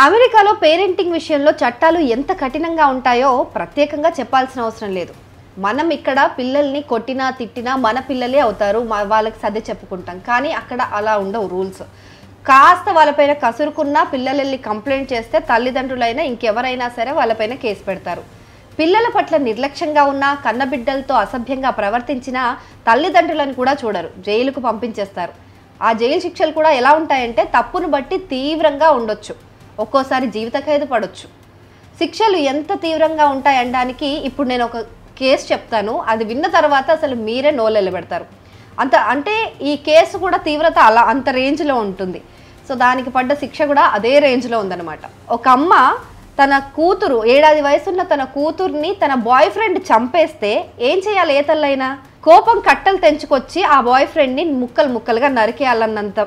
అమెరికాలో పేరెంటింగ్ విషయంలో చట్టాలు ఎంత కఠినంగా ఉంటాయో ప్రత్యేకంగా చెప్పాల్సిన అవసరం లేదు. మనం ఇక్కడ పిల్లల్ని కొట్టినా తిట్టినా మన పిల్లలే అవుతారు, వాళ్ళకి సర్ది చెప్పుకుంటాం. కానీ అక్కడ అలా ఉండవు రూల్స్. కాస్త వాళ్ళపైన కసురుకున్నా పిల్లలు వెళ్ళి కంప్లైంట్ చేస్తే తల్లిదండ్రులైనా ఇంకెవరైనా సరే వాళ్ళపైన కేసు పెడతారు. పిల్లల పట్ల నిర్లక్ష్యంగా ఉన్న కన్నబిడ్డలతో అసభ్యంగా ప్రవర్తించిన తల్లిదండ్రులను కూడా చూడరు, జైలుకు పంపించేస్తారు. ఆ జైలు శిక్షలు కూడా ఎలా ఉంటాయంటే తప్పును బట్టి తీవ్రంగా ఉండొచ్చు, ఒక్కోసారి జీవిత ఖైదు పడొచ్చు. శిక్షలు ఎంత తీవ్రంగా ఉంటాయనడానికి ఇప్పుడు నేను ఒక కేసు చెప్తాను. అది విన్న తర్వాత అసలు మీరే నోలెళ్ళ పెడతారు. అంటే ఈ కేసు కూడా తీవ్రత అంత రేంజ్లో ఉంటుంది. సో దానికి పడ్డ శిక్ష కూడా అదే రేంజ్లో ఉందన్నమాట. ఒక అమ్మ తన కూతురు 7 ఏళ్ల వయసున్న తన కూతుర్ని తన బాయ్ ఫ్రెండ్ చంపేస్తే ఏం చేయాలి? ఏ తల్లైనా కోపం కట్టలు తెంచుకొచ్చి ఆ బాయ్ ఫ్రెండ్ని ముక్కలుగా నరికేయాలన్నంత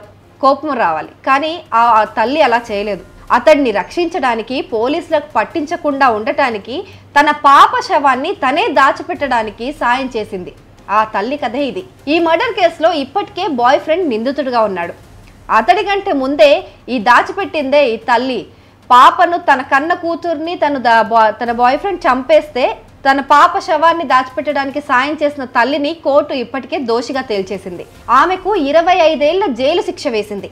కోపం రావాలి. కానీ ఆ తల్లి అలా చేయలేదు. అతడిని రక్షించడానికి, పోలీసులకు పట్టించకుండా ఉండటానికి, తన పాప శవాన్ని తనే దాచిపెట్టడానికి సాయం చేసింది. ఆ తల్లి కథే ఇది. ఈ మర్డర్ కేసులో ఇప్పటికే బాయ్ ఫ్రెండ్ నిందితుడిగా ఉన్నాడు. అతడి కంటే ముందే ఈ దాచిపెట్టిందే ఈ తల్లి. పాపను తన కన్న కూతుర్ని తన బాయ్ ఫ్రెండ్ చంపేస్తే తన పాప శవాన్ని దాచిపెట్టడానికి సాయం చేసిన తల్లిని కోర్టు ఇప్పటికే దోషిగా తేల్చేసింది. ఆమెకు 25 ఏళ్ల జైలు శిక్ష వేసింది.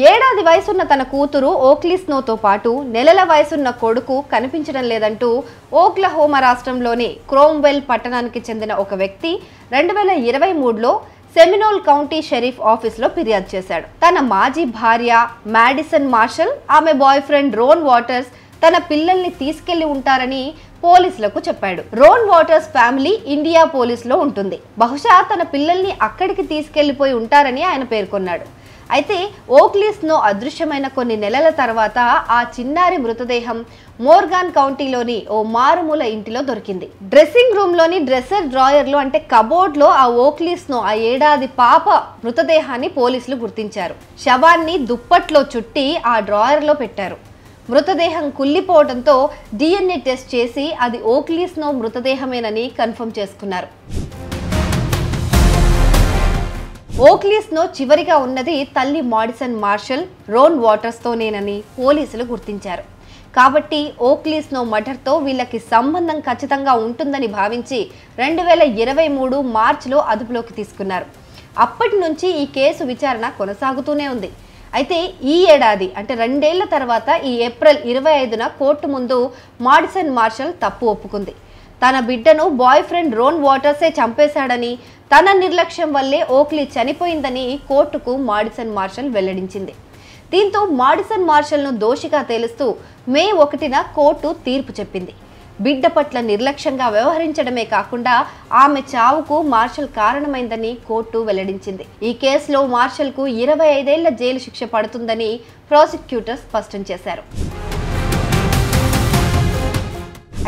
7 ఏళ్ల వయసున్న తన కూతురు ఓక్లీ స్నోతో పాటు నెలల వయసున్న కొడుకు కనిపించడం లేదంటూ ఓక్లహోమా రాష్ట్రంలోని క్రోమ్వెల్ పట్టణానికి చెందిన ఒక వ్యక్తి 2023లో సెమినోల్ కౌంటీ షెరీఫ్ ఆఫీస్లో ఫిర్యాదు చేశాడు. తన మాజీ భార్య మాడిసన్ మార్షల్, ఆమె బాయ్ ఫ్రెండ్ రోన్ వాటర్స్ తన పిల్లల్ని తీసుకెళ్లి ఉంటారని పోలీసులకు చెప్పాడు. రోన్ వాటర్స్ ఫ్యామిలీ ఇండియా పోలీసులో ఉంటుంది. బహుశా తన పిల్లల్ని అక్కడికి తీసుకెళ్లిపోయి ఉంటారని ఆయన పేర్కొన్నాడు. అయితే ఓక్లీ స్నో అదృశ్యమైన కొన్ని నెలల తర్వాత ఆ చిన్నారి మృతదేహం మోర్గాన్ కౌంటీలోని ఓ మారుమూల ఇంటిలో దొరికింది. డ్రెస్సింగ్ రూమ్ లోని డ్రెస్సర్ డ్రాయర్లో అంటే కబోర్డ్ లో ఆ ఓక్లీ స్నో ఆ 7 ఏళ్ల పాప మృతదేహాన్ని పోలీసులు గుర్తించారు. శవాన్ని దుప్పట్లో చుట్టి ఆ డ్రాయర్ లో పెట్టారు. మృతదేహం కుళ్ళిపోవడంతో DNA టెస్ట్ చేసి అది ఓక్లీ స్నో మృతదేహమేనని కన్ఫర్మ్ చేసుకున్నారు. ఓక్లీ స్నో చివరిగా ఉన్నది తల్లి మాడిసన్ మార్షల్, రోన్ వాటర్స్తోనేనని పోలీసులు గుర్తించారు. కాబట్టి ఓక్లీ స్నో మర్డర్తో వీళ్ళకి సంబంధం ఖచ్చితంగా ఉంటుందని భావించి 2023 మార్చిలో అదుపులోకి తీసుకున్నారు. అప్పటి నుంచి ఈ కేసు విచారణ కొనసాగుతూనే ఉంది. అయితే ఈ ఏడాది అంటే 2 ఏళ్ల తర్వాత ఈ ఏప్రిల్ 25న కోర్టు ముందు మాడిసన్ మార్షల్ తప్పు ఒప్పుకుంది. తన బిడ్డను బాయ్ ఫ్రెండ్ రోన్ వాటర్సే చంపేశాడని, తన నిర్లక్ష్యం వల్లే ఓక్లీ చనిపోయిందని కోర్టుకు మాడిసన్ మార్షల్ వెల్లడించింది. దీంతో మాడిసన్ మార్షల్ను దోషిగా తేలుస్తూ మే 1న కోర్టు తీర్పు చెప్పింది. బిడ్డ పట్ల నిర్లక్ష్యంగా వ్యవహరించడమే కాకుండా ఆమె చావుకు మార్షల్ కారణమైందని కోర్టు వెల్లడించింది. ఈ కేసులో మార్షల్కు 25 ఏళ్ల జైలు శిక్ష పడుతుందని ప్రాసిక్యూటర్ స్పష్టం చేశారు.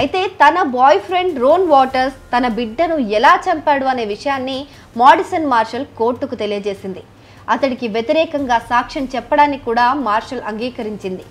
అయితే తన బాయ్ ఫ్రెండ్ రోన్ వాటర్స్ తన బిడ్డను ఎలా చంపాడు అనే విషయాన్ని మాడిసన్ మార్షల్ కోర్టుకు తెలియజేసింది. అతడికి వ్యతిరేకంగా సాక్ష్యం చెప్పడానికి కూడా మార్షల్ అంగీకరించింది.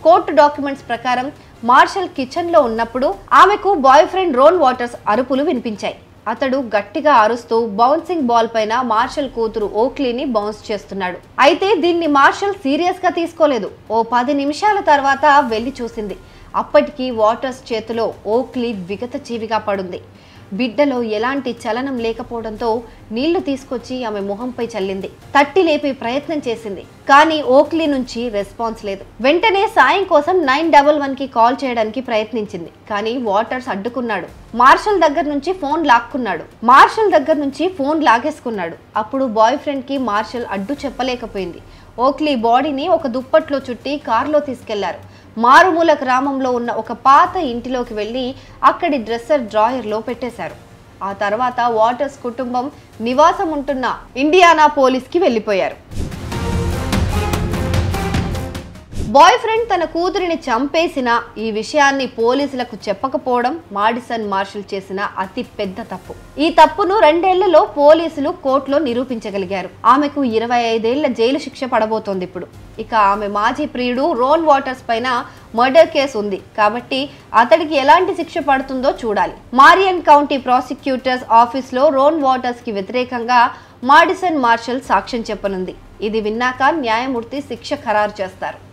కోర్టు డాక్యుమెంట్స్ ప్రకారం మార్షల్ కిచెన్లో ఉన్నప్పుడు ఆమెకు బాయ్ ఫ్రెండ్ రోన్ వాటర్స్ అరుపులు వినిపించాయి. అతడు గట్టిగా అరుస్తూ బౌన్సింగ్ బాల్ పైన మార్షల్ కూతురు ఓక్లీని బౌన్స్ చేస్తున్నాడు. అయితే దీన్ని మార్షల్ సీరియస్గా తీసుకోలేదు. ఓ 10 నిమిషాల తర్వాత వెళ్ళి చూసింది. అప్పటికి వాటర్స్ చేతిలో ఓక్లీ విగత జీవిగా పడుంది. బిడ్డలో ఎలాంటి చలనం లేకపోవడంతో నీళ్లు తీసుకొచ్చి ఆమె మొహంపై చల్లింది. తట్టి లేపే ప్రయత్నం చేసింది, కానీ ఓక్లీ నుంచి రెస్పాన్స్ లేదు. వెంటనే సాయం కోసం 911కి కాల్ చేయడానికి ప్రయత్నించింది, కానీ వాటర్స్ అడ్డుకున్నాడు. మార్షల్ దగ్గర నుంచి ఫోన్ లాగేసుకున్నాడు. అప్పుడు బాయ్ ఫ్రెండ్ కి మార్షల్ అడ్డు చెప్పలేకపోయింది. ఓక్లీ బాడీని ఒక దుప్పట్లో చుట్టి కారులో తీసుకెళ్లారు. మారుమూల గ్రామంలో ఉన్న ఒక పాత ఇంటిలోకి వెళ్ళి అక్కడి డ్రెస్సర్ డ్రాయర్లో పెట్టేశారు. ఆ తర్వాత వాటర్స్ కుటుంబం నివాసం ఉంటున్న ఇండియానా పోలీస్కి వెళ్ళిపోయారు. బాయ్ ఫ్రెండ్ తన కూతురిని చంపేసిన ఈ విషయాన్ని పోలీసులకు చెప్పకపోవడం మాడిసన్ మార్షల్ చేసిన అతి పెద్ద తప్పు. ఈ తప్పును 2 ఏళ్లలో పోలీసులు కోర్టులో నిరూపించగలిగారు. ఆమెకు 25 ఏళ్ల జైలు శిక్ష పడబోతోంది ఇప్పుడు. ఇక ఆమె మాజీ ప్రియుడు రోన్ వాటర్స్ పైన మర్డర్ కేసు ఉంది కాబట్టి అతడికి ఎలాంటి శిక్ష పడుతుందో చూడాలి. మారియన్ కౌంటీ ప్రాసిక్యూటర్స్ ఆఫీస్లో రోన్ వాటర్స్ కి వ్యతిరేకంగా మాడిసన్ మార్షల్ సాక్ష్యం చెప్పనుంది. ఇది విన్నాక న్యాయమూర్తి శిక్ష ఖరారు చేస్తారు.